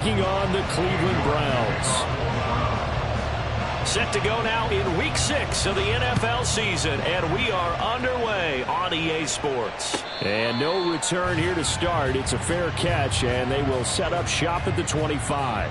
Taking on the Cleveland Browns. Set to go now in Week 6 of the NFL season, and we are underway on EA Sports. And no return here to start. It's a fair catch, and they will set up shop at the 25.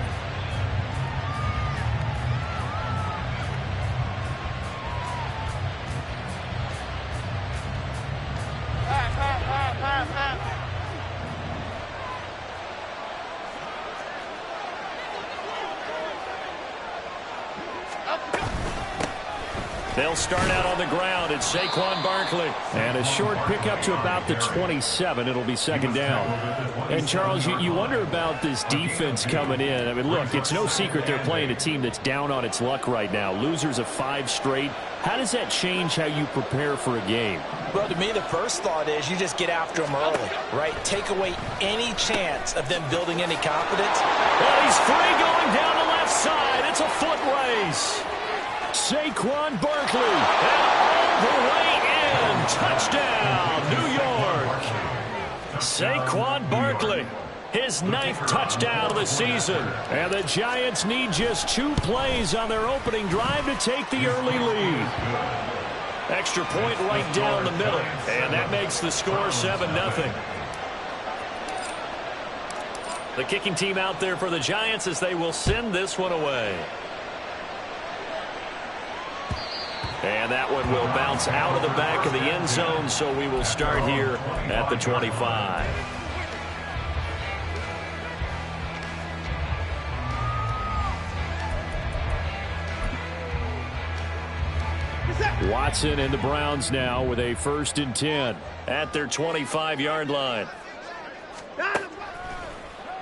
They'll start out on the ground. It's Saquon Barkley. And a short pickup to about the 27. It'll be second down. And, Charles, you wonder about this defense coming in. I mean, look, it's no secret they're playing a team that's down on its luck right now. Losers of 5 straight. How does that change how you prepare for a game? Well, to me, the first thought is you just get after them early, right? Take away any chance of them building any confidence. Well, he's free going down the left side. It's a foot race. Saquon Barkley, and all the way in. Touchdown, New York. Saquon Barkley, his 9th touchdown of the season. And the Giants need just 2 plays on their opening drive to take the early lead. Extra point right down the middle. And that makes the score 7-0. The kicking team out there for the Giants as they will send this one away. And that one will bounce out of the back of the end zone, so we will start here at the 25. Watson and the Browns now with a 1st and 10 at their 25-yard line.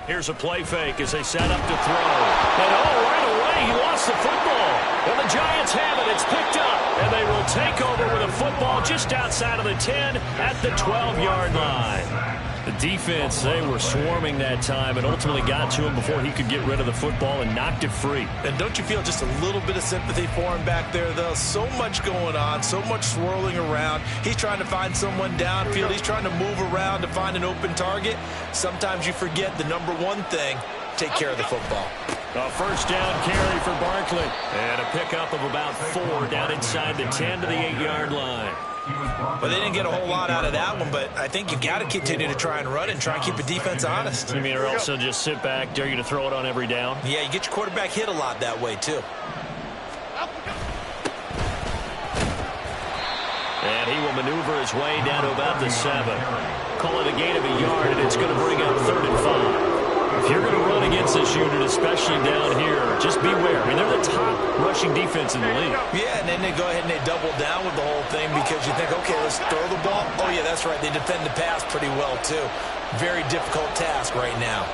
Here's a play fake as they set up to throw. And right away, he lost the football. And the Giants have it. It's picked up. And they will take over with a football just outside of the 10 at the 12-yard line. The defense, they were swarming that time and ultimately got to him before he could get rid of the football and knocked it free. And don't you feel just a little bit of sympathy for him back there, though? So much going on, so much swirling around. He's trying to find someone downfield. He's trying to move around to find an open target. Sometimes you forget the number one thing, take care of the football. A 1st down carry for Barkley. And a pickup of about 4 down inside the 10 to the 8-yard line. Well, they didn't get a whole lot out of that one, but I think you got to continue to try and run and try and keep the defense honest. You mean, or also just sit back, dare you to throw it on every down? Yeah, you get your quarterback hit a lot that way, too. And he will maneuver his way down to about the 7. Call it a gain of a yard, and it's going to bring up 3rd and 5. If you're going to run against this unit, especially down here, just beware. I mean, they're the top rushing defense in the league. Yeah, and then they go ahead and they double down with the whole thing because you think, okay, let's throw the ball. Oh, yeah, that's right. They defend the pass pretty well, too. Very difficult task right now.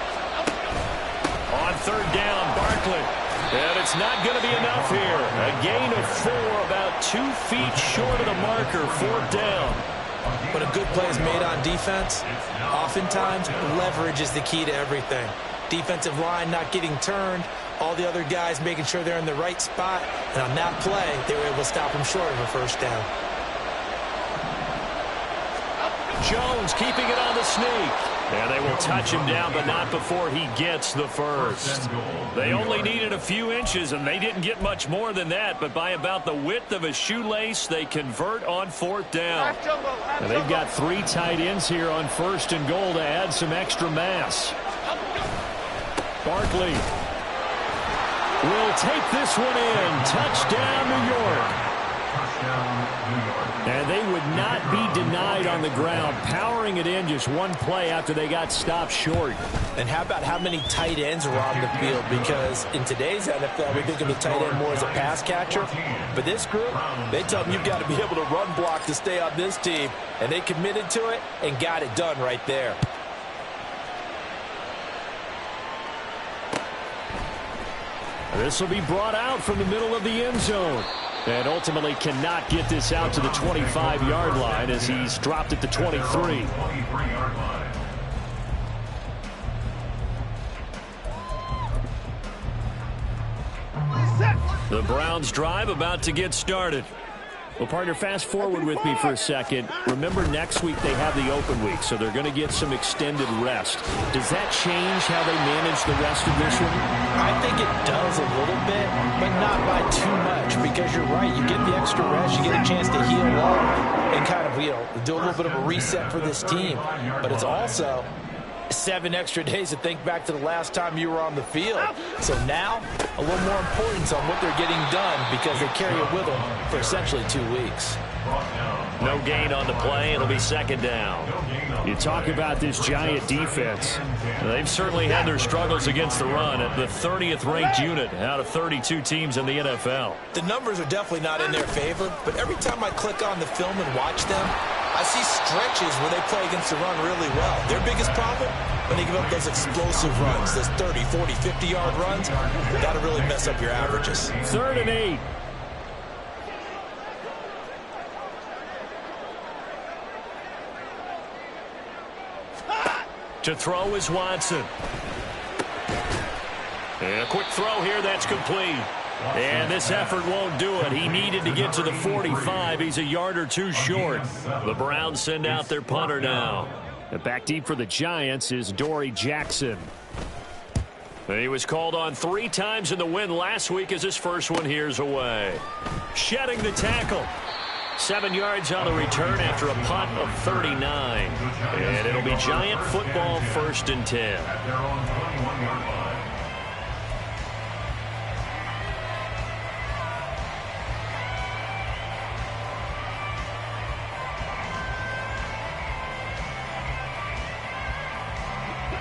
On 3rd down, Barkley. And it's not going to be enough here. A gain of 4, about 2 feet short of the marker, 4th down. When a good play is made on defense, oftentimes leverage is the key to everything. Defensive line not getting turned, all the other guys making sure they're in the right spot, and on that play, they were able to stop him short of a 1st down. Jones keeping it on the sneak. And they will touch him down, but not before he gets the 1st. They only needed a few inches, and they didn't get much more than that. But by about the width of a shoelace, they convert on 4th down. And they've got 3 tight ends here on 1st and goal to add some extra mass. Barkley will take this one in. Touchdown, New York. And they would not be denied on the ground, powering it in just 1 play after they got stopped short. And how about how many tight ends are on the field? Because in today's NFL, we think of the tight end more as a pass catcher. But this group, they tell them you've got to be able to run block to stay on this team. And they committed to it and got it done right there. This will be brought out from the middle of the end zone. And ultimately cannot get this out to the 25-yard line as he's dropped at the 23. The Browns drive about to get started. Well, partner, fast forward with me for a second. Remember, next week they have the open week, so they're going to get some extended rest. Does that change how they manage the rest of this one? I think it does a little bit, but not by too much, because you're right. You get the extra rest, you get a chance to heal up and kind of, do a little bit of a reset for this team. But it's also 7 extra days to think back to the last time you were on the field. So now, a little more importance on what they're getting done because they carry it with them for essentially 2 weeks. No gain on the play. It'll be second down. You talk about this Giant defense. They've certainly had their struggles against the run at the 30th ranked unit out of 32 teams in the NFL. The numbers are definitely not in their favor, but every time I click on the film and watch them, I see stretches where they play against the run really well. Their biggest problem, when they give up those explosive runs, those 30, 40, 50-yard runs, that'll really mess up your averages. 3rd and 8. To throw is Watson. And a quick throw here, that's complete. And this effort won't do it. He needed to get to the 45. He's a yard or 2 short. The Browns send out their punter now. And back deep for the Giants is Dory Jackson. He was called on 3 times in the win last week as his first one here's away. Shedding the tackle. 7 yards on the return after a punt of 39. And it'll be Giant football, 1st and 10.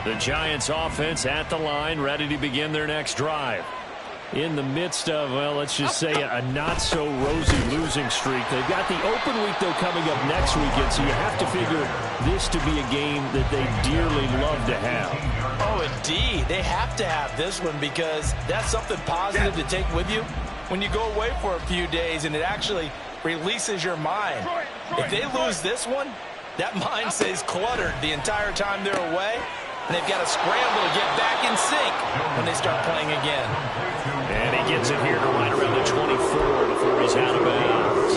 The Giants offense at the line, ready to begin their next drive. In the midst of, well, let's just say a not-so-rosy losing streak. They've got the open week, though, coming up next weekend, so you have to figure this to be a game that they dearly love to have. Oh, indeed. They have to have this one because that's something positive to take with you when you go away for a few days, and it actually releases your mind. If they lose this one, that mind stays cluttered the entire time they're away, and they've got to scramble to get back in sync when they start playing again. And he gets it here to right around the 24 before he's out of bounds.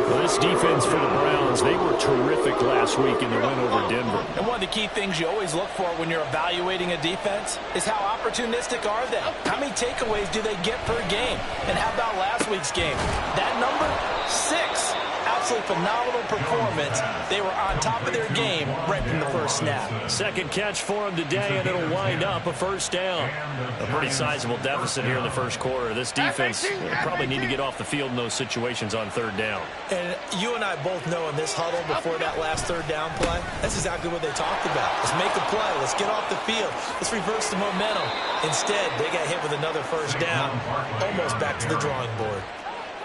Well, this defense for the Browns, they were terrific last week in the win over Denver. And one of the key things you always look for when you're evaluating a defense is how opportunistic are they? How many takeaways do they get per game? And how about last week's game? That number, 6. Absolutely phenomenal performance. They were on top of their game right from the first snap. Second catch for him today, and it'll wind up a 1st down. A pretty sizable deficit here in the first quarter. This defense probably need to get off the field in those situations on 3rd down. And you and I both know in this huddle before that last 3rd down play, that's exactly what they talked about. Let's make a play. Let's get off the field. Let's reverse the momentum. Instead, they got hit with another 1st down, almost back to the drawing board.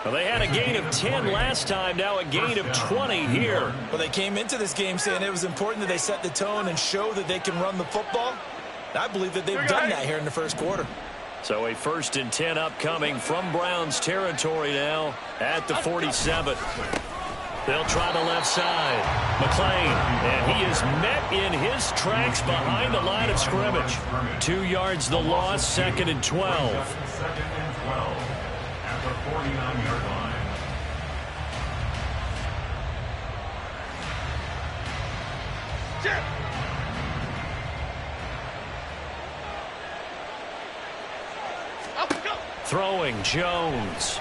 Well, they had a gain of 10 last time, now a gain of 20 here. Well, they came into this game saying it was important that they set the tone and show that they can run the football. I believe that they've done that here in the first quarter. So a 1st and 10 upcoming from Browns territory now at the 47. They'll try the left side. McClain, and he is met in his tracks behind the line of scrimmage. 2 yards the loss, 2nd and 12. At the 49-yard line. Throwing Jones.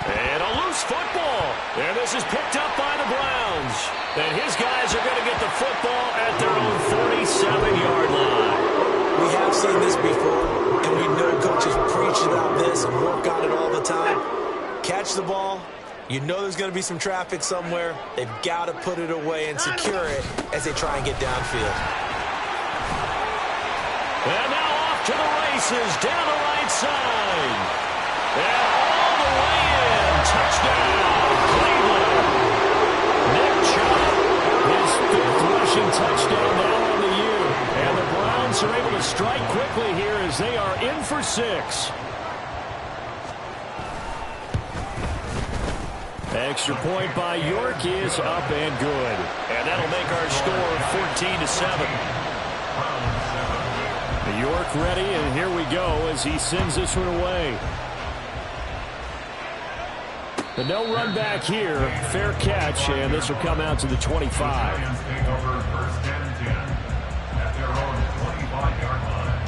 And a loose football. And this is picked up by the Browns. And his guys are going to get the football at their own 47-yard line. We have seen this before, and we know coaches preach about this and work on it all the time. Catch the ball. You know there's going to be some traffic somewhere. They've got to put it away and secure it as they try and get downfield. And now off to the races down the right side. And all the way in. Touchdown, Cleveland. Nick Chubb, his 5th rushing touchdown now on the year. And the Browns are able to strike quickly here as they are in for 6. Extra point by York is up and good. And that'll make our score 14-7. York ready, and here we go as he sends this one away. But no run back here. Fair catch, and this will come out to the 25. Lions take over first and 10 at their own 25-yard line.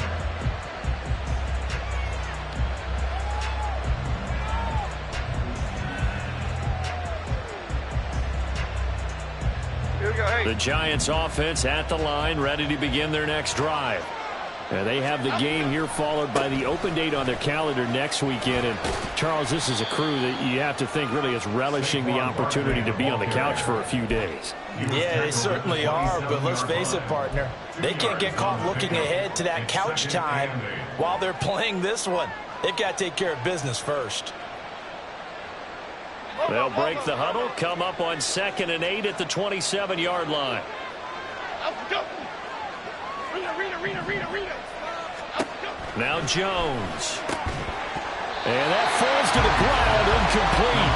The Giants offense at the line, ready to begin their next drive. And they have the game here followed by the open date on their calendar next weekend. And, Charles, this is a crew that you have to think really is relishing the opportunity to be on the couch for a few days. Yeah, they certainly are, but let's face it, partner. They can't get caught looking ahead to that couch time while they're playing this one. They've got to take care of business first. They'll break the huddle, come up on 2nd and 8 at the 27-yard line. Now Jones. And that falls to the ground, incomplete.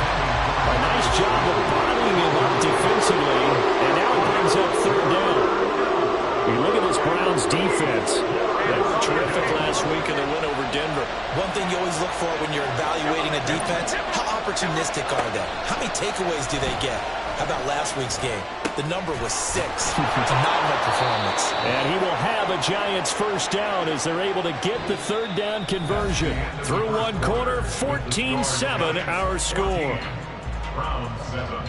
A nice job of bottling him up defensively, and now it brings up 3rd down. You look at this Browns defense. They were terrific last week in the win over Denver. One thing you always look for when you're evaluating a defense, how opportunistic are they? How many takeaways do they get? How about last week's game? The number was 6. Phenomenal performance. And he will have a Giants 1st down as they're able to get the 3rd down conversion. Through one quarter, 14-7 our score. Round 7.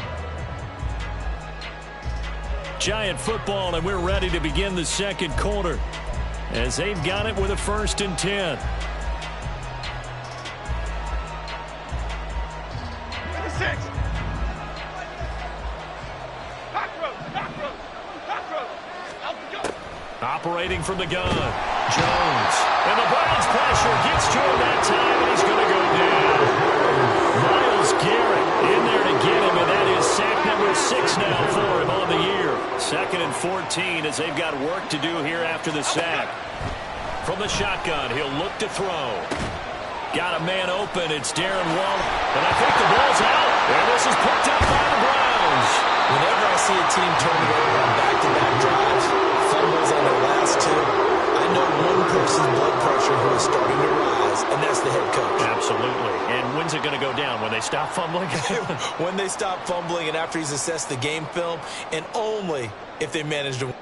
Giant football, and we're ready to begin the 2nd quarter as they've got it with a 1st and 10. Operating from the gun, Jones. And the Browns pressure gets to him that time, and he's going to go down. Myles Garrett in there to get him, and that is sack number 6 now for him on the year. 2nd and 14 as they've got work to do here after the sack. From the shotgun, he'll look to throw. Got a man open. It's Darren Waller. And I think the ball's out. And this is picked up by the Browns. Whenever I see a team turn it over on back-to-back drives, fumbles on their last 2, I know one person's blood pressure who is starting to rise, and that's the head coach. Absolutely. And when's it going to go down? When they stop fumbling? When they stop fumbling and after he's assessed the game film, and only if they manage to.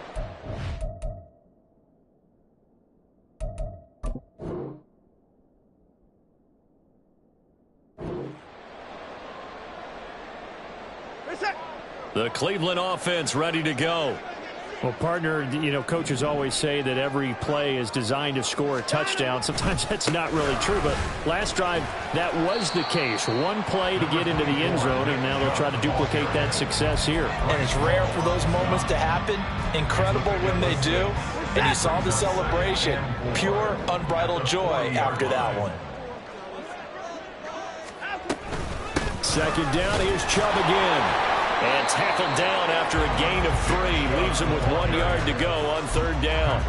The Cleveland offense ready to go. Well, partner, you know, coaches always say that every play is designed to score a touchdown. Sometimes that's not really true, but last drive, that was the case. One play to get into the end zone, and now they'll try to duplicate that success here. And it's rare for those moments to happen. Incredible when they do. And you saw the celebration. Pure, unbridled joy after that one. 2nd down, here's Chubb again. And tackled down after a gain of 3. Leaves him with 1 yard to go on 3rd down.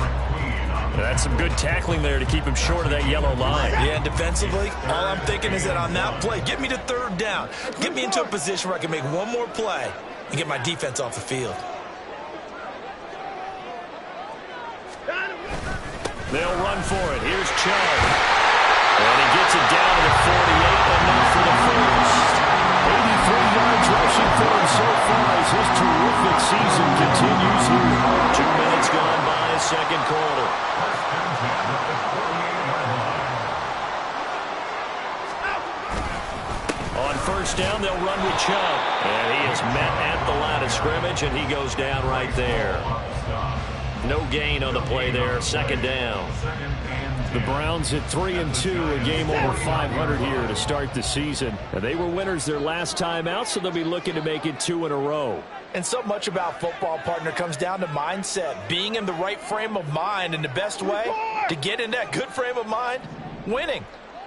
That's some good tackling there to keep him short of that yellow line. Yeah, and defensively, all I'm thinking is that on that play, get me to 3rd down. Get me into a position where I can make one more play and get my defense off the field. They'll run for it. Here's Chubb. And he gets it down to the 48, enough for the first. 83 yards rushing for him so far as his terrific season continues here. 2 minutes gone by, 2nd quarter. On 1st down, they'll run with Chubb. And he is met at the line of scrimmage, and he goes down right there. No gain on the play there, 2nd down. The Browns at 3-2, a game over 500 here to start the season. And they were winners their last time out, so they'll be looking to make it 2 in a row. And so much about football, partner, comes down to mindset, being in the right frame of mind, and the best way to get in that good frame of mind, winning.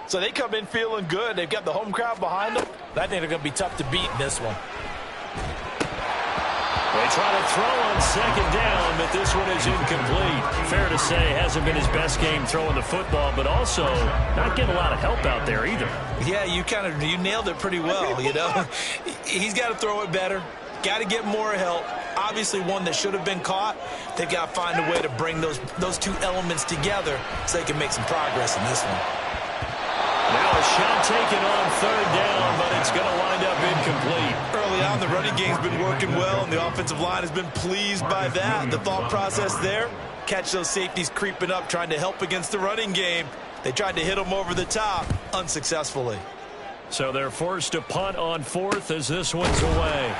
So they come in feeling good. They've got the home crowd behind them. I think they're going to be tough to beat in this one. They try to throw on 2nd down, but this one is incomplete. Fair to say, hasn't been his best game throwing the football, but also not getting a lot of help out there either. Yeah, you nailed it pretty well, you know. He's got to throw it better. Got to get more help. Obviously one that should have been caught. They've got to find a way to bring those 2 elements together so they can make some progress in this one. Now A shot taken on third down, but it's going to wind up incomplete. Early on, the running game's been working well, and the offensive line has been pleased by that. The thought process there, catch those safeties creeping up, trying to help against the running game. They tried to hit them over the top, unsuccessfully. So they're forced to punt on fourth as this one's away.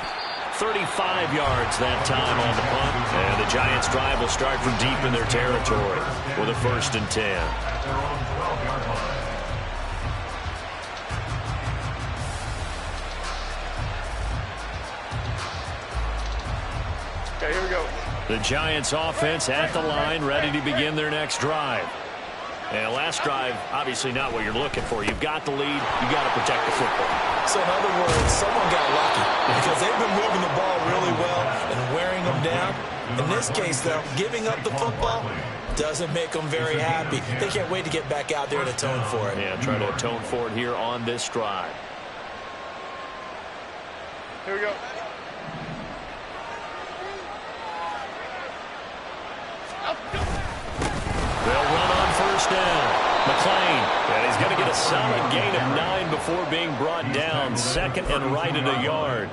35 yards that time on the punt. And the Giants' drive will start from deep in their territory with a 1st and 10. At their own 12-yard line. Okay, here we go. The Giants' offense at the line, ready to begin their next drive. And last drive, obviously not what you're looking for. You've got the lead. You've got to protect the football. So in other words, someone got lucky because they've been moving the ball really well and wearing them down. In this case, though, giving up the football doesn't make them very happy. They can't wait to get back out there and atone for it. Yeah, try to atone for it here on this drive. Here we go. They'll run on 1st down. McLean, and he's going to get a solid gain of 9 before being brought down. 2nd and right at a yard.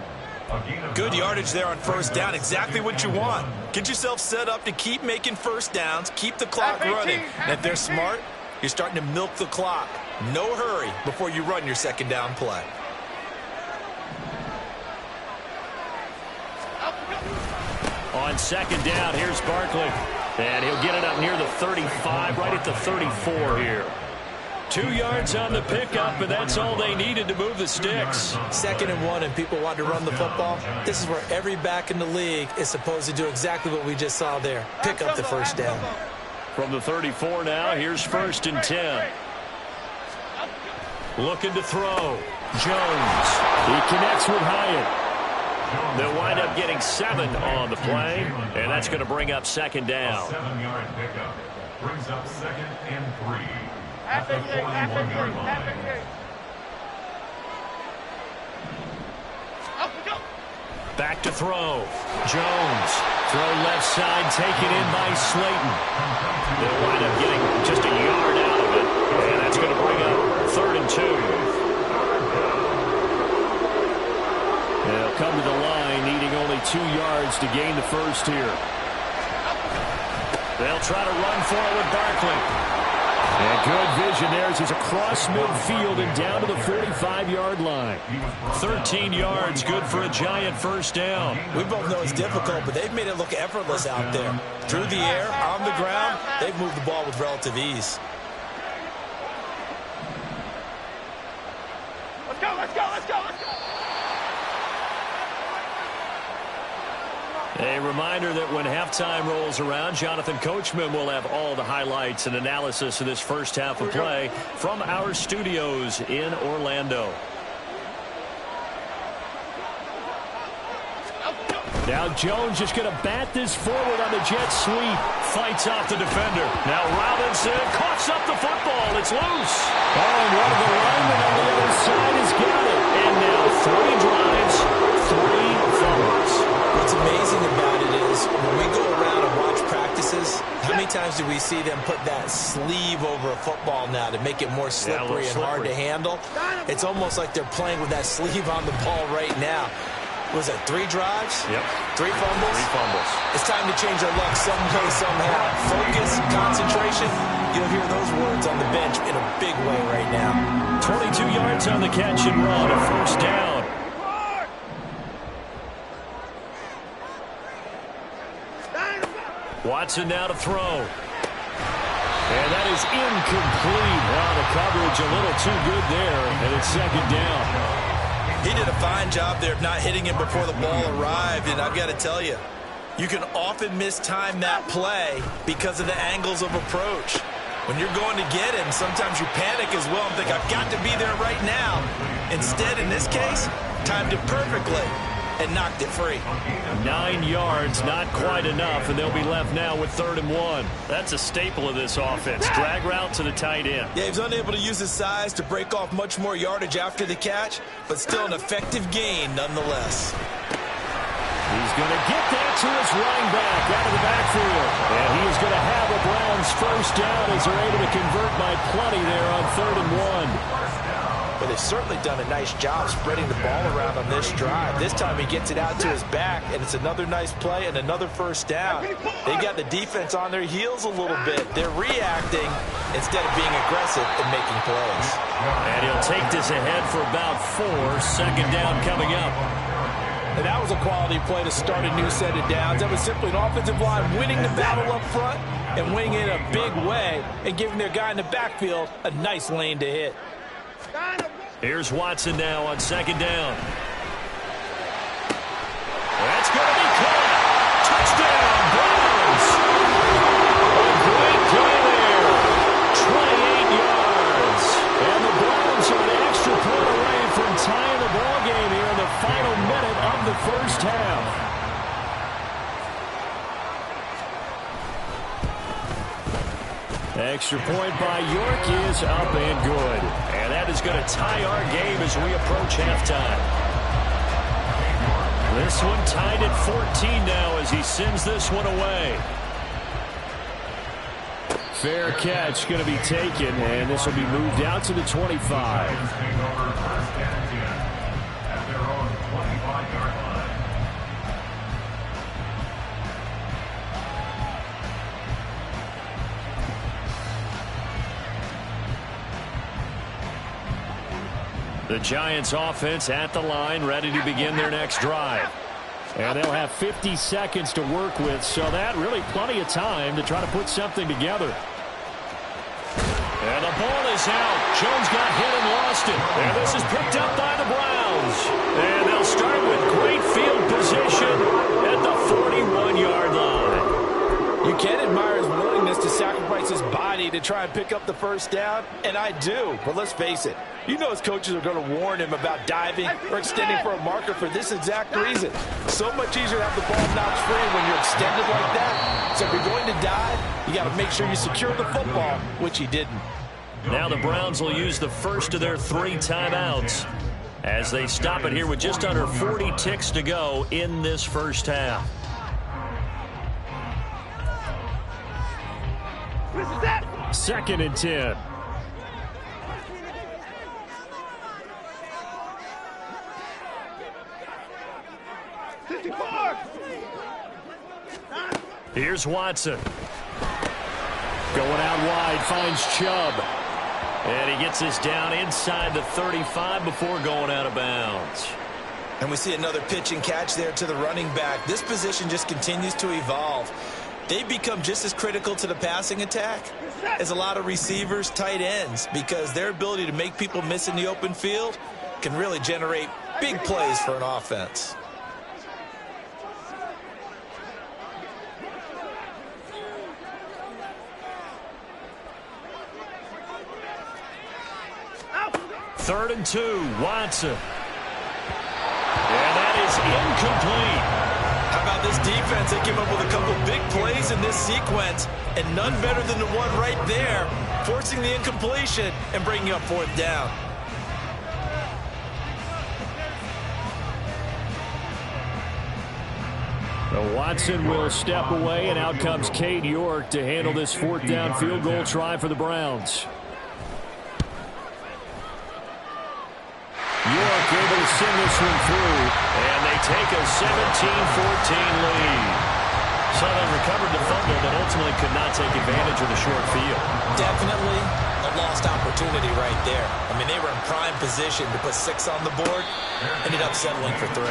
Good yardage there on 1st down. Exactly what you want. Get yourself set up to keep making 1st downs, keep the clock running. And if they're smart, you're starting to milk the clock. No hurry before you run your 2nd down play. On 2nd down, here's Barkley. And he'll get it up near the 35, right at the 34 here. 2 yards on the pickup, and that's all they needed to move the sticks. 2nd and 1, and people want to run the football. This is where every back in the league is supposed to do exactly what we just saw there. Pick up the 1st down. From the 34 now, here's 1st and 10. Looking to throw. Jones. He connects with Hyatt. They'll wind up getting 7 on the play, and that's going to bring up 2nd down. A 7-yard pickup brings up 2nd and 3 at the 41-yard line. Back to throw. Jones. Throw left side, taken in by Slayton. They'll wind up getting just a yard out of it, and that's going to bring up 3rd and 2. They'll come to the line, needing only 2 yards to gain the 1st here. They'll try to run forward Barkley. And good vision there as he's across midfield and down to the 45-yard line. 13 yards, good for a Giant 1st down. We both know it's difficult, but they've made it look effortless out there. Through the air, on the ground, they've moved the ball with relative ease. Let's go, let's go, let's go, let's go. A reminder that when halftime rolls around, Jonathan Coachman will have all the highlights and analysis of this 1st half of play from our studios in Orlando. Now Jones just going to bat this forward on the jet sweep. Fights off the defender. Now Robinson coughs up the football. It's loose. Oh, and one of the linemen on the other side has got it. And now 3 drives, 3 fumbles. What's amazing about it is when we go around and watch practices, how many times do we see them put that sleeve over a football now to make it more slippery and hard to handle? It's almost like they're playing with that sleeve on the ball right now. Was it 3 drives? Yep. 3 fumbles? 3 fumbles. It's time to change our luck some way, somehow. Focus, concentration. You'll hear those words on the bench in a big way right now. 22 yards on the catch and run, a 1st down. Watson now to throw. And that is incomplete. Wow, the coverage a little too good there, and it's 2nd down. He did a fine job there of not hitting him before the ball arrived, and I've got to tell you, you can often mistime that play because of the angles of approach. When you're going to get him, sometimes you panic as well and think, I've got to be there right now. Instead, in this case, timed it perfectly and knocked it free. 9 yards, not quite enough, and they'll be left now with 3rd and 1. That's a staple of this offense. Drag route to the tight end. Yeah, he was unable to use his size to break off much more yardage after the catch, but still an effective gain nonetheless. He's going to get that to his running back out of the backfield. And he is going to have a Browns first down as they're able to convert by plenty there on 3rd and 1. But they've certainly done a nice job spreading the ball around on this drive. This time he gets it out to his back, and it's another nice play and another first down. They've got the defense on their heels a little bit. They're reacting instead of being aggressive and making plays. And he'll take this ahead for about 4. 2nd down coming up. And that was a quality play to start a new set of downs. That was simply an offensive line winning the battle up front and winning it in a big way and giving their guy in the backfield a nice lane to hit. Here's Watson now on 2nd down. That's going to be caught. Touchdown, Browns. A great play there. 28 yards. And the Browns are an extra point away from tying the ball game here in the final minute of the first half. Extra point by York is up and good. And that is going to tie our game as we approach halftime. This one tied at 14 now as he sends this one away. Fair catch going to be taken, and this will be moved out to the 25. The Giants offense at the line, ready to begin their next drive. And they'll have 50 seconds to work with, so that really plenty of time to try to put something together. And the ball is out. Jones got hit and lost it. And this is picked up by the Browns. And they'll start with great field position at the 41-yard line. You can admire his willingness to sacrifice his body to try and pick up the first down, and I do. But let's face it, you know his coaches are going to warn him about diving or extending for a marker for this exact reason. So much easier to have the ball notched free when you're extended like that. So if you're going to dive, you got to make sure you secure the football, which he didn't. Now the Browns will use the first of their 3 timeouts as they stop it here with just under 40 ticks to go in this first half. 2nd and 10. Here's Watson. Going out wide, finds Chubb. And he gets this down inside the 35 before going out of bounds. And we see another pitch and catch there to the running back. This position just continues to evolve. They become just as critical to the passing attack as a lot of receivers, tight ends, because their ability to make people miss in the open field can really generate big plays for an offense. Third and 2, Watson. And that is incomplete. How about this defense? They came up with a couple big plays in this sequence, and none better than the one right there, forcing the incompletion and bringing up 4th down. Watson will step away, and out comes Cade York to handle this 4th down field goal try for the Browns. York able to send this one through, and they take a 17-14 lead. So they recovered the fumble, but ultimately could not take advantage of the short field. Definitely a lost opportunity right there. I mean, they were in prime position to put 6 on the board, ended up settling for 3.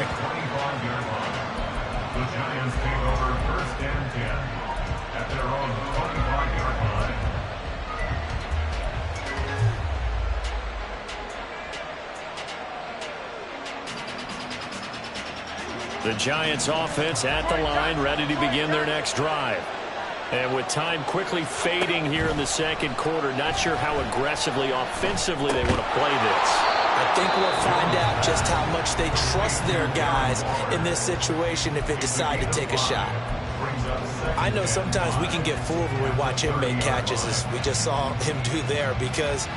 The Giants take over 1st and 10 at their own 25-yard line. The Giants offense at the line, ready to begin their next drive. And with time quickly fading here in the 2nd quarter, not sure how aggressively, offensively they want to play this. I think we'll find out just how much they trust their guys in this situation if they decide to take a shot. I know sometimes we can get fooled when we watch him make catches, as we just saw him do there, because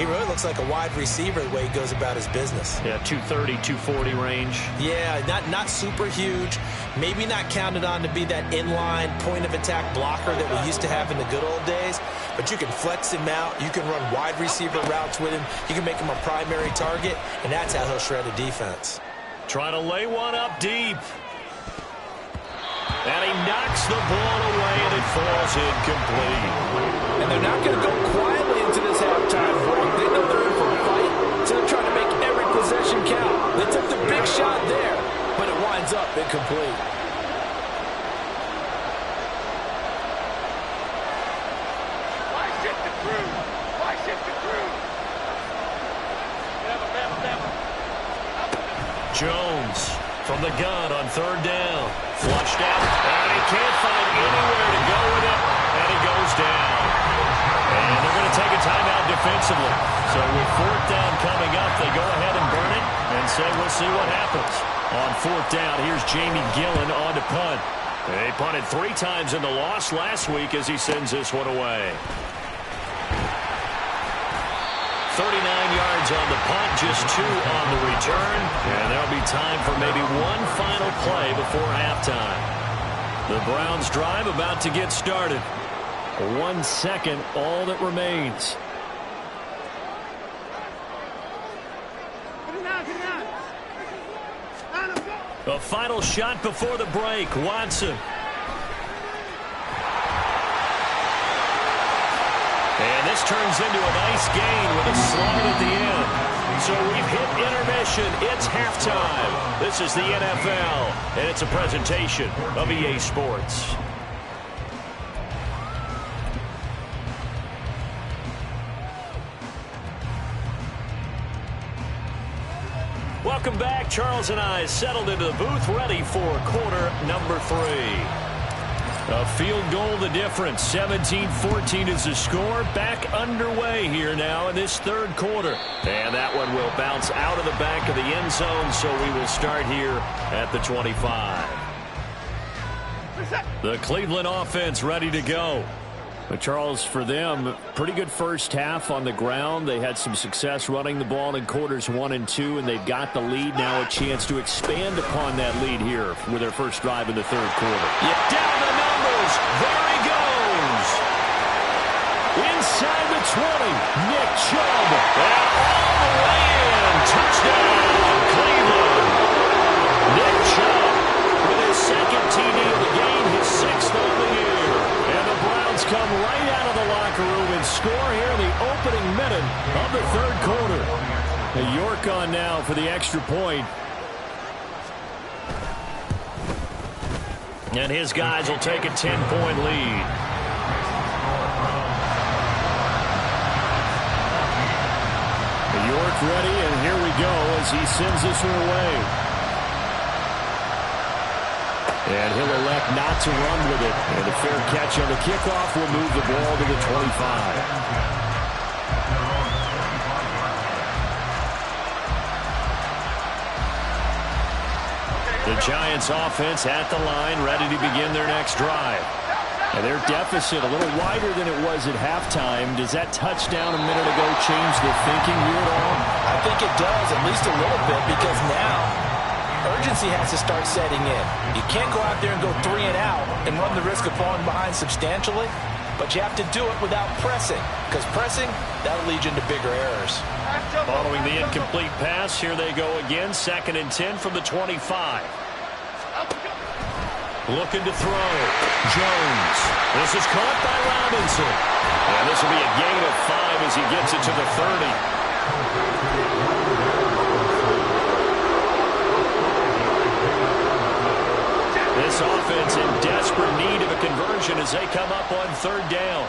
He really looks like a wide receiver the way he goes about his business. Yeah, 230, 240 range. Yeah, not super huge. Maybe not counted on to be that inline point-of-attack blocker that we used to have in the good old days. But you can flex him out. You can run wide receiver routes with him. You can make him a primary target, and that's how he'll shred a defense. Trying to lay one up deep. And he knocks the ball away, and it falls incomplete. And they're not going to go quietly into this halftime break. They know they're in for a fight, so they're trying to make every possession count. They took the big shot there, but it winds up incomplete. Why shift the crew? Why shift the crew? Jones from the gun on third down. Flushed out, and he can't find anywhere to go with it, and he goes down. And they're going to take a timeout defensively. So with fourth down coming up, they go ahead and burn it and say we'll see what happens. On fourth down, here's Jamie Gillen on to punt. They punted 3 times in the loss last week as he sends this one away. 39 yards on the punt, just 2 on the return. And there'll be time for maybe one final play before halftime. The Browns drive about to get started. 1 second, all that remains. A final shot before the break. Watson. And this turns into a nice gain with a slide at the end. So we've hit intermission. It's halftime. This is the NFL, and it's a presentation of EA Sports. Welcome back. Charles and I settled into the booth, ready for quarter number 3. A field goal, the difference. 17-14 is the score. Back underway here now in this third quarter. And that one will bounce out of the back of the end zone, so we will start here at the 25. The Cleveland offense ready to go. But Charles, for them, pretty good first half on the ground. They had some success running the ball in quarters 1 and 2, and they've got the lead now, a chance to expand upon that lead here with their first drive in the third quarter. Yeah. Down the numbers. There he goes. Inside the 20. Nick Chubb. And all the way in. Touchdown, Cleveland. Nick Chubb with his second TD of the game, his 6th on the year. And the Browns come right out of the locker room and score here in the opening minute of the third quarter. York on now for the extra point. And his guys will take a 10-point lead. York ready, and here we go as he sends this one away. And he'll elect not to run with it. And a fair catch on the kickoff will move the ball to the 25. The Giants offense at the line, ready to begin their next drive. And their deficit a little wider than it was at halftime. Does that touchdown a minute ago change the thinking here at all? I think it does, at least a little bit, because now urgency has to start setting in. You can't go out there and go 3 and out and run the risk of falling behind substantially, but you have to do it without pressing, because pressing, that'll lead you into bigger errors. Following the incomplete pass, here they go again, 2nd and 10 from the 25. Looking to throw. Jones. This is caught by Robinson. And this will be a gain of 5 as he gets it to the 30. This offense in desperate need of a conversion as they come up on 3rd down.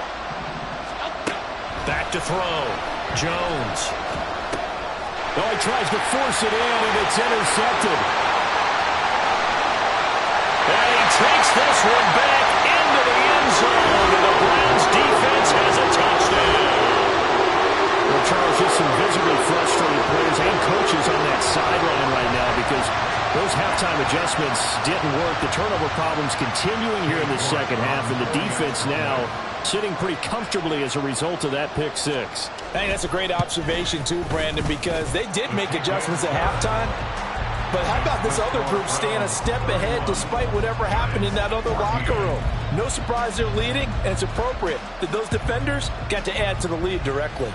Back to throw. Jones. Oh, he tries to force it in, and it's intercepted. And he takes this one back into the end zone, and the Browns defense has a touchdown. Well, Charles, just some visibly frustrated players and coaches on that sideline right now because those halftime adjustments didn't work. The turnover problems continuing here in the second half, and the defense now sitting pretty comfortably as a result of that pick six. I think that's a great observation too, Brandon, because they did make adjustments at halftime. But how about this other group staying a step ahead despite whatever happened in that other locker room? No surprise they're leading, and it's appropriate that those defenders got to add to the lead directly.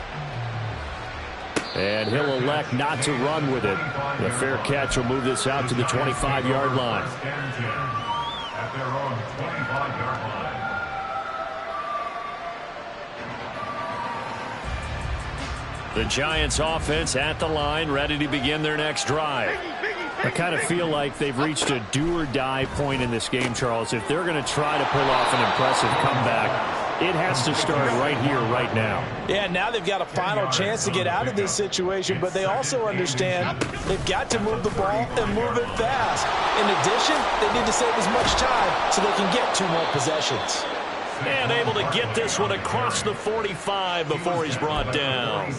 And he'll elect not to run with it. The fair catch will move this out to the 25-yard line. At their own 25-yard line. The Giants offense at the line, ready to begin their next drive. I kind of feel like they've reached a do-or-die point in this game, Charles. If they're going to try to pull off an impressive comeback, it has to start right here, right now. Yeah, now they've got a final chance to get out of this situation, but they also understand they've got to move the ball and move it fast. In addition, they need to save as much time so they can get 2 more possessions. And able to get this one across the 45 before he's brought down.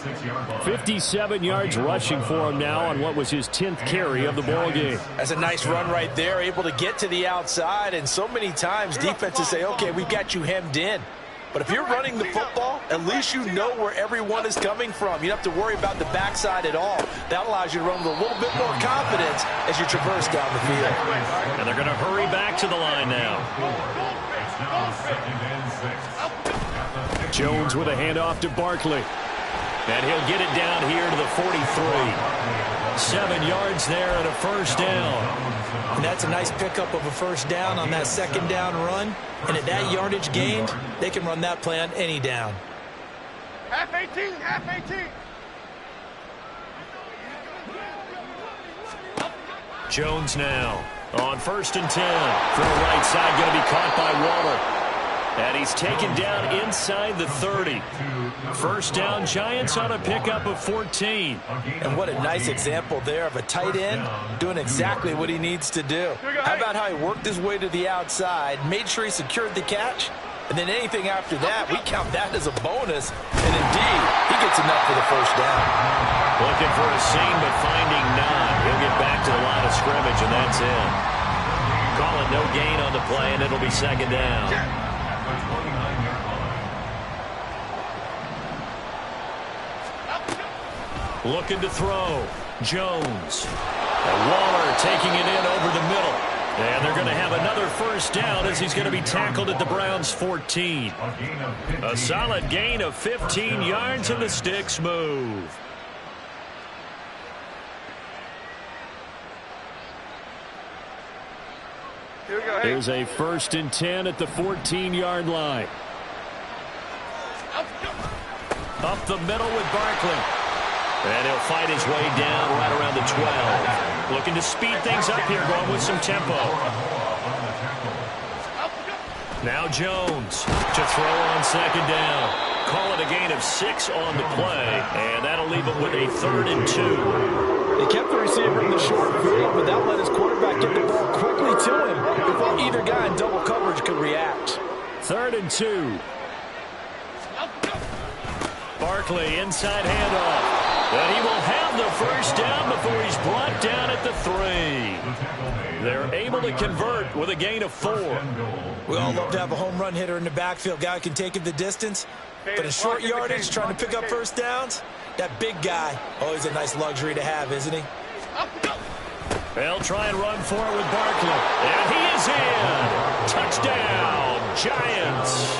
57 yards rushing for him now on what was his 10th carry of the ball game. That's a nice run right there, able to get to the outside, and so many times defenses say, okay, we've got you hemmed in. But if you're running the football, at least you know where everyone is coming from. You don't have to worry about the backside at all. That allows you to run with a little bit more confidence as you traverse down the field. And they're going to hurry back to the line now. Jones with a handoff to Barkley. And he'll get it down here to the 43. 7 yards there and a first down. And that's a nice pickup of a first down on that second down run. And at that yardage gained, they can run that play on any down. Half 18, half 18. Jones now on 1st and 10. From the right side, going to be caught by Waller. And he's taken down inside the 30. First down, Giants on a pickup of 14. And what a nice example there of a tight end doing exactly what he needs to do. How about how he worked his way to the outside, made sure he secured the catch, and then anything after that, we count that as a bonus. And indeed, he gets enough for the first down. Looking for a seam, but finding none. He'll get back to the line of scrimmage, and that's it. Call it no gain on the play, and it'll be second down. Looking to throw. Jones. And Waller taking it in over the middle. And they're going to have another first down as he's going to be tackled at the Browns' 14. A solid gain of 15 yards, and the sticks move. Here's a 1st and 10 at the 14-yard line. Up the middle with Barkley. And he'll fight his way down right around the 12. Looking to speed things up here, going with some tempo. Now Jones to throw on second down. Call it a gain of 6 on the play. And that'll leave him with a 3rd and 2. They kept the receiver in the short field, but that let his quarterback get the ball quickly to him before either guy in double coverage could react. 3rd and 2. Barkley inside handoff. And he will have the first down before he's brought down at the 3. They're able to convert with a gain of 4. We all love to have a home run hitter in the backfield. Guy can take it the distance. But in short yardage, trying to pick up first downs, that big guy, always a nice luxury to have, isn't he? They'll try and run for it with Barkley. And he is in. Touchdown, Giants.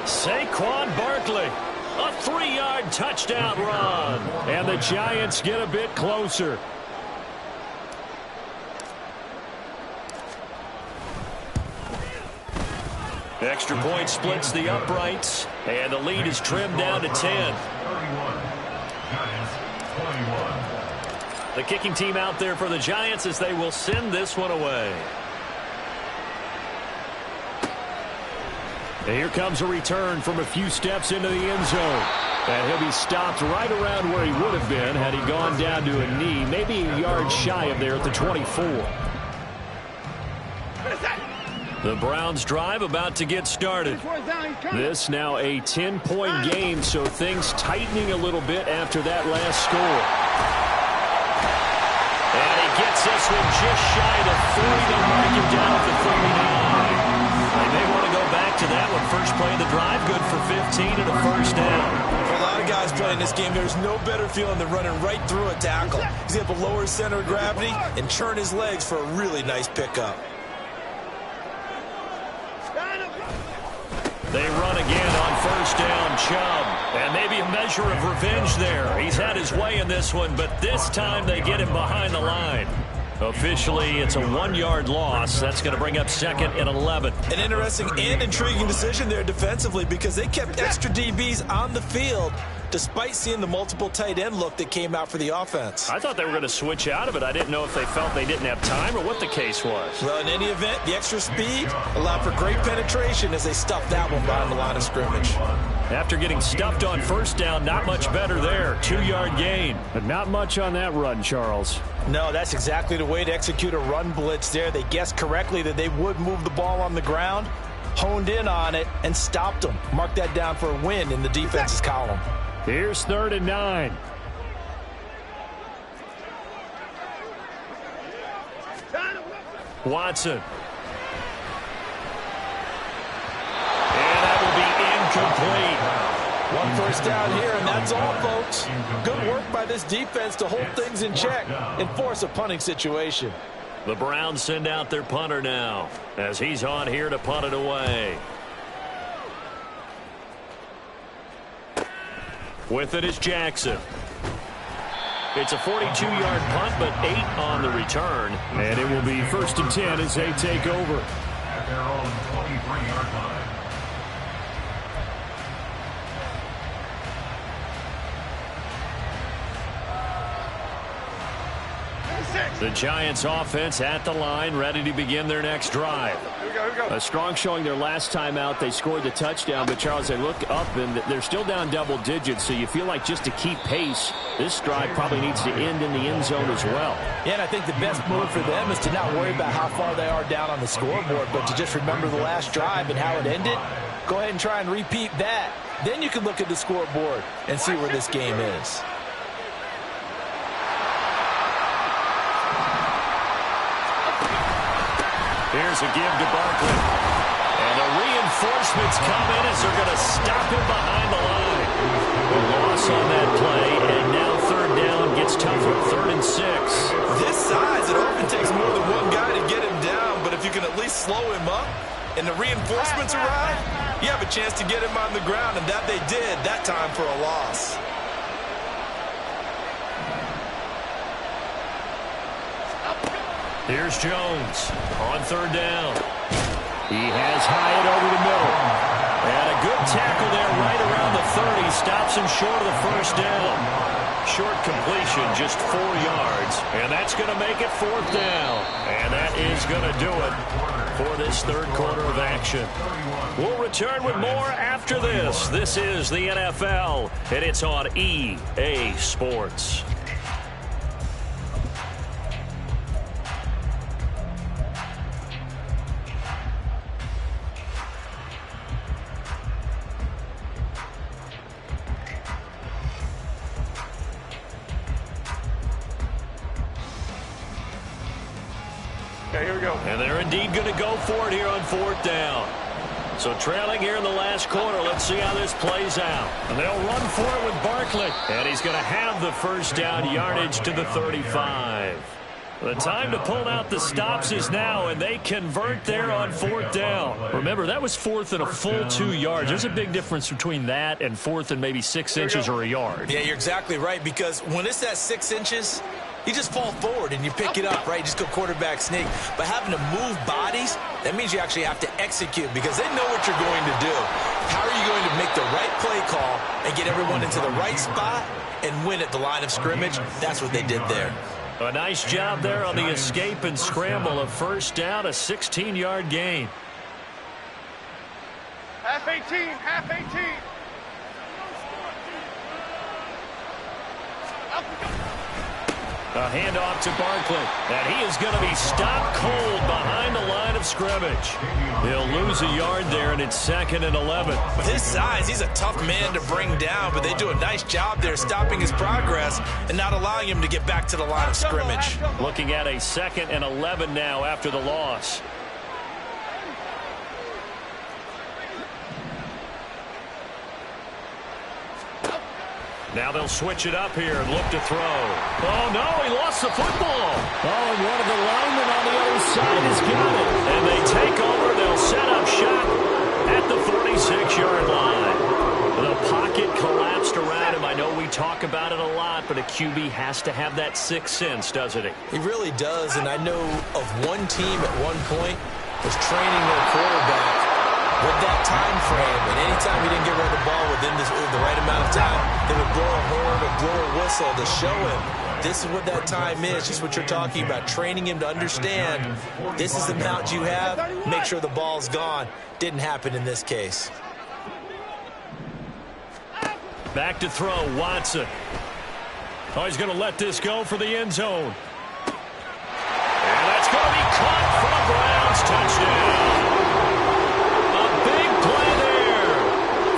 Saquon Barkley. A 3-yard touchdown run. And the Giants get a bit closer. Extra point splits the uprights. And the lead is trimmed down to 10. The kicking team out there for the Giants as they will send this one away. And here comes a return from a few steps into the end zone. And he'll be stopped right around where he would have been had he gone down to a knee, maybe a yard shy of there at the 24. The Browns drive about to get started. This now a 10-point game, so things tightening a little bit after that last score. And he gets this one just shy of the 30. They'll mark him down at the 39. They may want to go back to that one. First play of the drive, good for 15 and a first down. For a lot of guys playing this game, there's no better feeling than running right through a tackle. He's able to lower his center of gravity and churn his legs for a really nice pickup. They run again on first down, Chubb. And maybe a measure of revenge there. He's had his way in this one, but this time they get him behind the line. Officially, it's a 1-yard loss. That's going to bring up 2nd and 11. An interesting and intriguing decision there defensively because they kept extra DBs on the field despite seeing the multiple tight end look that came out for the offense. I thought they were going to switch out of it. I didn't know if they felt they didn't have time or what the case was. Well, in any event, the extra speed allowed for great penetration as they stuffed that one behind the line of scrimmage. After getting stuffed on first down, not much better there. 2-yard gain. But not much on that run, Charles. No, that's exactly the way to execute a run blitz there. They guessed correctly that they would move the ball on the ground, honed in on it, and stopped them. Mark that down for a win in the defense's column. Here's 3rd and 9. Watson. And that will be incomplete. One first down here, and that's all, folks. Good work by this defense to hold things in check and force a punting situation. The Browns send out their punter now as he's on here to punt it away. With it is Jackson. It's a 42-yard punt, but 8 on the return. And it will be 1st and 10 as they take over. At their own 23-yard line. The Giants offense at the line, ready to begin their next drive. A strong showing their last time out. They scored the touchdown, but Charles, they look up and they're still down double digits, so you feel like just to keep pace, this drive probably needs to end in the end zone as well. Yeah, and I think the best move for them is to not worry about how far they are down on the scoreboard, but to just remember the last drive and how it ended. Go ahead and try and repeat that. Then you can look at the scoreboard and see where this game is. Here's a give to Barkley. And the reinforcements come in as they're going to stop him behind the line. A loss on that play, and now 3rd down gets tougher. 3rd and 6. This size, it often takes more than one guy to get him down, but if you can at least slow him up and the reinforcements arrive, you have a chance to get him on the ground, and that they did that time for a loss. Here's Jones on 3rd down. He has Hyatt over the middle. And a good tackle there right around the 30. Stops him short of the 1st down. Short completion, just 4 yards. And that's going to make it 4th down. And that is going to do it for this 3rd quarter of action. We'll return with more after this. This is the NFL, and it's on EA Sports. Okay, here we go. And they're indeed going to go for it here on 4th down. So trailing here in the last quarter. Let's see how this plays out. And they'll run for it with Barkley. And he's going to have the 1st down yardage to the 35. The time to pull out the stops is now, and they convert there on 4th down. Remember, that was 4th and a full 2 yards. There's a big difference between that and 4th and maybe 6 inches or a yard. Yeah, you're exactly right, because when it's at 6 inches, you just fall forward and you pick it up, right? You just go quarterback sneak. But having to move bodies, that means you actually have to execute because they know what you're going to do. How are you going to make the right play call and get everyone into the right spot and win at the line of scrimmage? That's what they did there. A nice job there on the escape and scramble. A 1st down, a 16-yard gain. Half 18, half 18. A handoff to Barkley, and he is going to be stopped cold behind the line of scrimmage. He'll lose a yard there, and it's 2nd and 11. With his size, he's a tough man to bring down, but they do a nice job there stopping his progress and not allowing him to get back to the line of scrimmage. Looking at a 2nd and 11 now after the loss. Now they'll switch it up here and look to throw. Oh, no, he lost the football. Oh, and one of the linemen on the other side has got it. And they take over. They'll set up shop at the 46-yard line. The pocket collapsed around him. I know we talk about it a lot, but a QB has to have that sixth sense, doesn't he? He really does, and I know of one team at one point was training their quarterback with that time frame, and anytime he didn't get rid of the ball within the right amount of time, they would blow a horn or blow a whistle to show him this is what that time is, just what you're talking about, training him to understand this is the amount you have, make sure the ball's gone. Didn't happen in this case. Back to throw, Watson. Oh, he's going to let this go for the end zone. And that's going to be caught for the Browns. Touchdown. A big play there.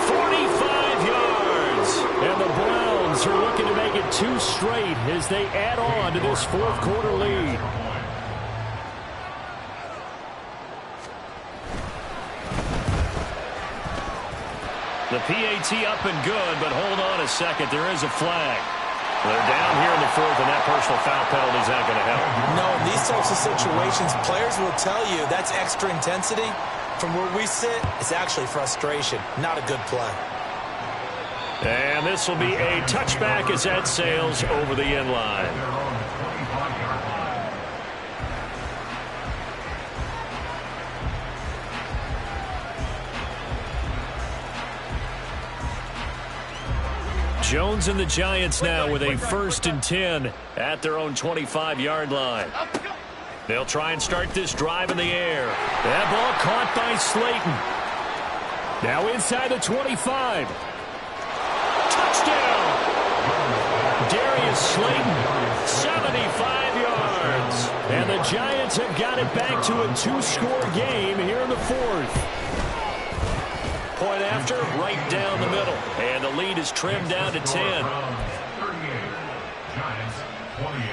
45 yards. And the Browns are looking to make it 2 straight as they add on to this fourth quarter lead. The PAT up and good, but hold on a second. There is a flag. They're down here in the fourth, and that personal foul penalty is not going to help. No, in these types of situations, players will tell you that's extra intensity. From where we sit, it's actually frustration. Not a good play. And this will be a touchback as that sails over the end line. Jones and the Giants now with a 1st and 10 at their own 25-yard line. They'll try and start this drive in the air. That ball caught by Slayton. Now inside the 25. Touchdown! Darius Slayton, 75 yards. And the Giants have got it back to a 2-score game here in the fourth. Point after, right down the middle. And the lead is trimmed down to 10. 38, Giants 28.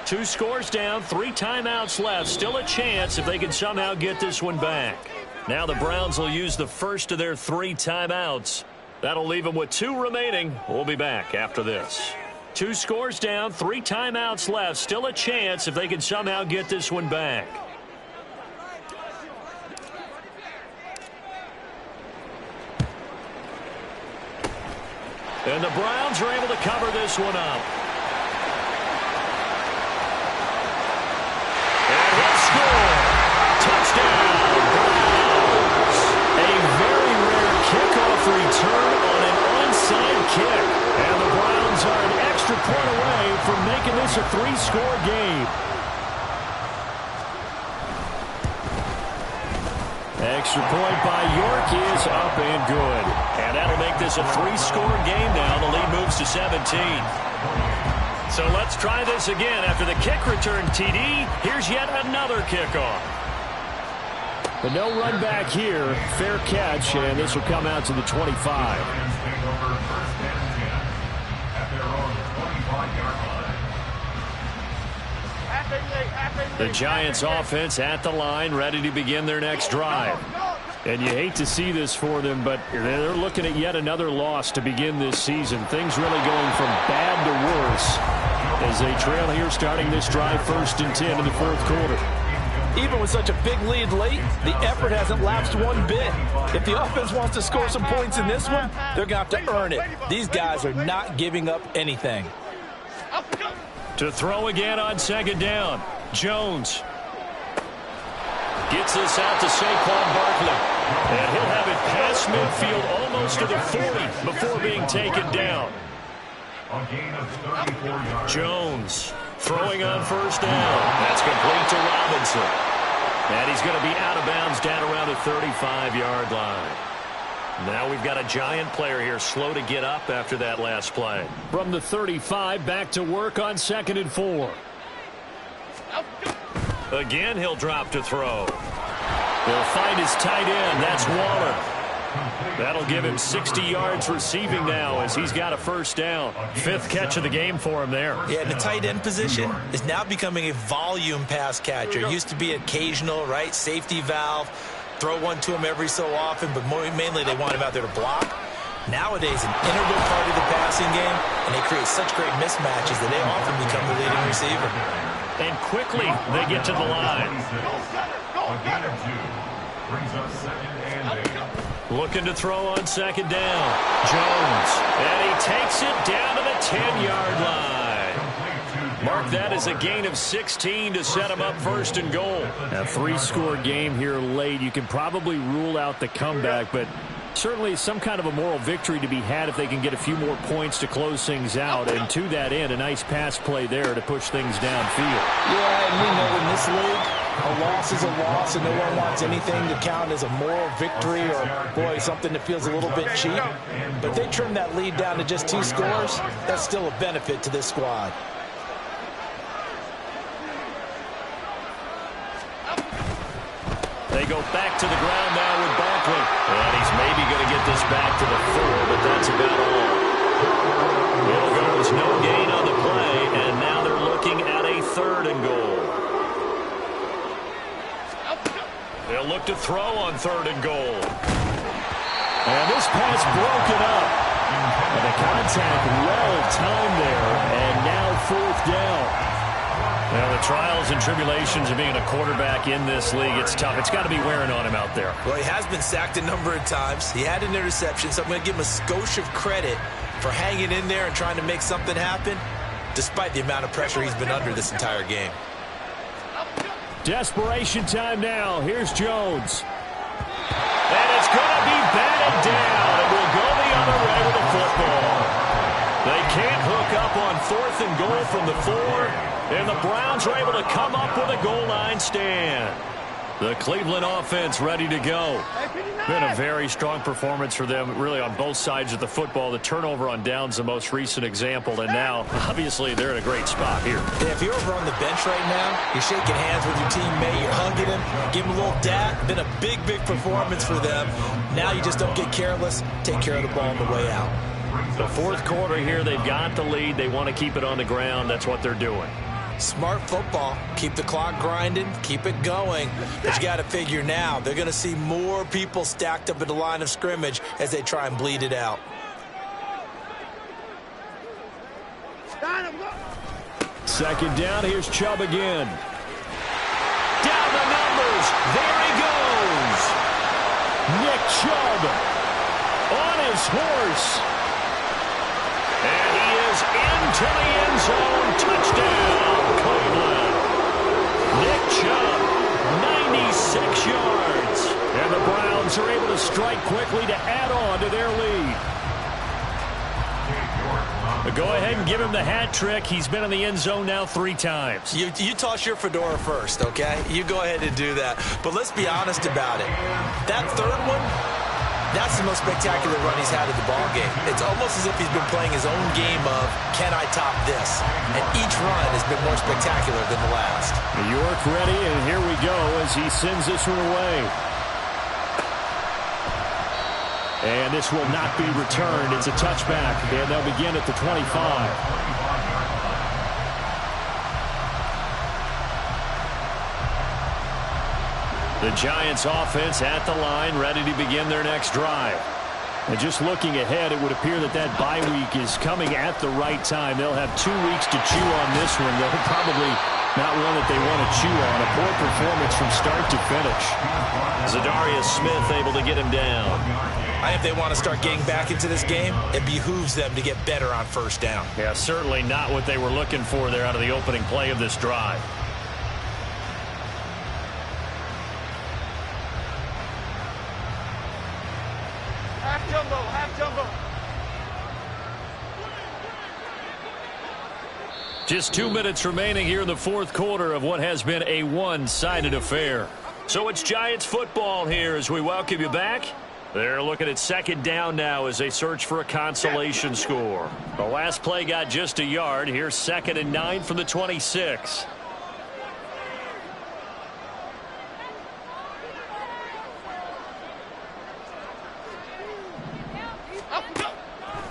2 scores down, 3 timeouts left. Still a chance if they can somehow get this one back. Now the Browns will use the first of their 3 timeouts. That'll leave them with 2 remaining. We'll be back after this. 2 scores down, 3 timeouts left. Still a chance if they can somehow get this one back. And the Browns are able to cover this one up. And he'll score. Touchdown, Browns. A very rare kickoff return on an onside kick. And the Browns are an extra point away from making this a 3-score game. Extra point by York is up and good. And that'll make this a 3-score game now. The lead moves to 17. So let's try this again. After the kick return TD, here's yet another kickoff. But no run back here. Fair catch, and this will come out to the 25. The Giants offense at the line, ready to begin their next drive. And you hate to see this for them, but they're looking at yet another loss to begin this season. Things really going from bad to worse as they trail here starting this drive 1st and 10 in the fourth quarter. Even with such a big lead late, the effort hasn't lapsed one bit. If the offense wants to score some points in this one, they're going to have to earn it. These guys are not giving up anything. To throw again on 2nd down. Jones gets this out to Saquon Barkley. And he'll have it past midfield almost to the 40 before being taken down. Jones throwing on 1st down. That's complete to Robinson. And he's going to be out of bounds down around the 35-yard line. Now we've got a Giant player here slow to get up after that last play. From the 35 back to work on 2nd and 4. Again, he'll drop to throw. He'll find his tight end. That's Waller. That'll give him 60 yards receiving now as he's got a 1st down. 5th catch of the game for him there. Yeah, and the tight end position is now becoming a volume pass catcher. Used to be occasional, right? Safety valve. Throw one to him every so often, but mainly they want him out there to block. Nowadays, an integral part of the passing game, and they create such great mismatches that they often become the leading receiver. And quickly, they get to the line. A gain of 2 brings up 2nd and 8. Looking to throw on 2nd down. Jones. And he takes it down to the 10-yard line. Mark that as a gain of 16 to set him up 1st and goal. A 3-score game here late. You can probably rule out the comeback, but certainly some kind of a moral victory to be had if they can get a few more points to close things out. And to that end, a nice pass play there to push things downfield. Yeah, and you know in this league, a loss is a loss, and no one wants anything to count as a moral victory or, boy, something that feels a little bit cheap. But they trim that lead down to just 2 scores. That's still a benefit to this squad. They go back to the ground now with Barkley. And he's maybe going to get this back to the 4, but that's about all. It'll go as no gain on the play, and now they're looking at a 3rd and goal. They'll look to throw on 3rd and goal. And this pass broken up. And the contact well timed there, and now 4th down. Well, the trials and tribulations of being a quarterback in this league, it's tough. It's got to be wearing on him out there. Well, he has been sacked a number of times. He had an interception, so I'm going to give him a skosh of credit for hanging in there and trying to make something happen, despite the amount of pressure he's been under this entire game. Desperation time now. Here's Jones. And it's going to be batted down. It will go the other way with the football. They can't hook up on 4th and goal from the 4. And the Browns are able to come up with a goal line stand. The Cleveland offense ready to go. Been a very strong performance for them, really, on both sides of the football. The turnover on downs, the most recent example. And now, obviously, they're in a great spot here. Yeah, if you're over on the bench right now, you're shaking hands with your teammate, you're hugging him, give him a little dap. Been a big, big performance for them. Now you just don't get careless. Take care of the ball on the way out. The 4th quarter here, they've got the lead. They want to keep it on the ground. That's what they're doing. Smart football. Keep the clock grinding. Keep it going. But you got to figure now, they're going to see more people stacked up at the line of scrimmage as they try and bleed it out. Second down. Here's Chubb again. Down the numbers. There he goes. Nick Chubb on his horse. And he is into the end zone. Touchdown, Cleveland. Nick Chubb, 96 yards. And the Browns are able to strike quickly to add on to their lead. But go ahead and give him the hat trick. He's been in the end zone now 3 times. You toss your fedora first, okay? You go ahead and do that. But let's be honest about it. That 3rd one, that's the most spectacular run he's had in the ballgame. It's almost as if he's been playing his own game of, can I top this? And each run has been more spectacular than the last. York ready, and here we go as he sends this one away. And this will not be returned. It's a touchback, and they'll begin at the 25. The Giants offense at the line, ready to begin their next drive. And just looking ahead, it would appear that bye week is coming at the right time. They'll have 2 weeks to chew on this one. They'll probably not one that they want to chew on. A poor performance from start to finish. Zadarius Smith able to get him down. If they want to start getting back into this game, it behooves them to get better on 1st down. Yeah, certainly not what they were looking for there out of the opening play of this drive. Half jumbo. Just 2 minutes remaining here in the 4th quarter of what has been a one-sided affair. So it's Giants football here as we welcome you back. They're looking at 2nd down now as they search for a consolation score. The last play got just a yard. Here's 2nd and 9 from the 26.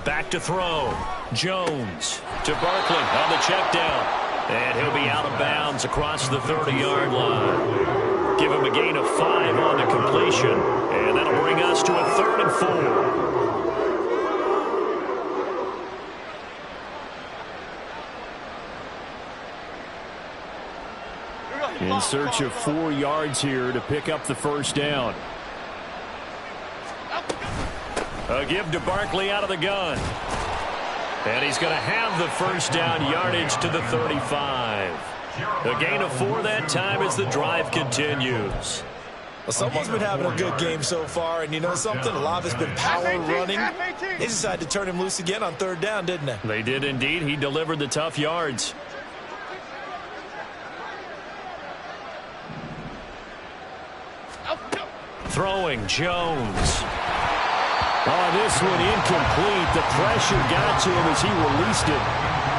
Back to throw. Jones to Barkley on the check down. And he'll be out of bounds across the 30-yard line. Give him a gain of 5 on the completion. And that'll bring us to a 3rd and 4. In search of 4 yards here to pick up the first down. A give to Barkley out of the gun. And he's going to have the first down yardage to the 35. A gain of 4 that time as the drive continues. Well, someone's been having a good game so far, and you know something? A lot of it's been power running. They decided to turn him loose again on 3rd down, didn't they? They did indeed. He delivered the tough yards. Throwing Jones. Oh, this one incomplete. The pressure got to him as he released it.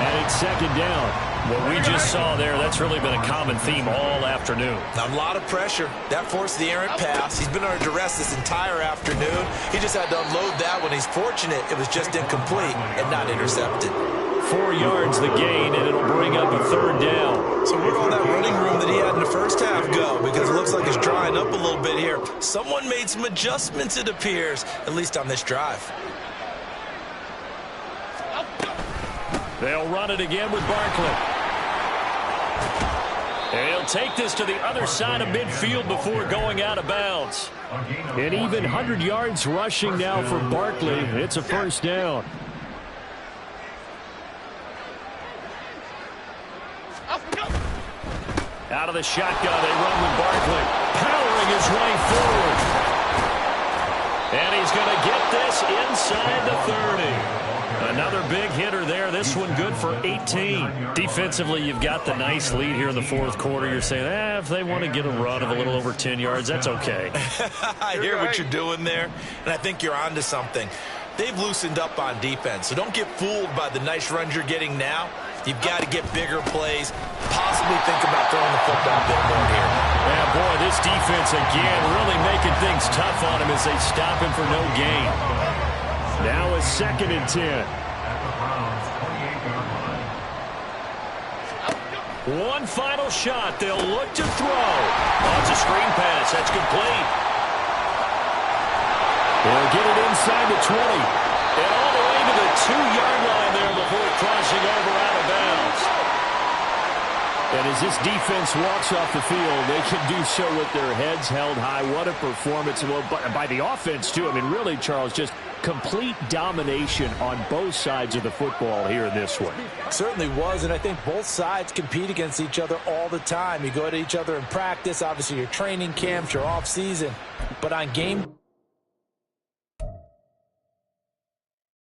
And it's 2nd down. What we just saw there, that's really been a common theme all afternoon. A lot of pressure. That forced the errant pass. He's been under duress this entire afternoon. He just had to unload that one. He's fortunate it was just incomplete and not intercepted. 4 yards the gain, and it'll bring up a 3rd down. So where'd all that running room that he had in the first half go? Because it looks like it's drying up a little bit here. Someone made some adjustments, it appears, at least on this drive. They'll run it again with Barkley. And he'll take this to the other side of midfield before going out of bounds. And even 100 yards rushing now for Barkley. It's a first down. Out of the shotgun, they run with Barkley. Powering his way forward. And he's going to get this inside the 30. Another big hitter there. This one good for 18. Defensively, you've got the nice lead here in the 4th quarter. You're saying, if they want to get a run of a little over 10 yards, that's okay. I hear what you're doing there, and I think you're onto something. They've loosened up on defense, so don't get fooled by the nice runs you're getting now. You've got to get bigger plays, possibly think about throwing the football a bit more here. Yeah, boy, this defense again really making things tough on him as they stop him for no gain. Now a 2nd and 10. One final shot. They'll look to throw. Oh, it's a screen pass. That's complete. They'll get it inside the 20. And all the way to the 2-yard line there before crossing over out of bounds. And as this defense walks off the field, they can do so with their heads held high. What a performance. Well, by the offense, too. I mean, really, Charles, just complete domination on both sides of the football here in this one. Certainly was, and I think both sides compete against each other all the time. You go at each other in practice, obviously your training camps, your off season, but on game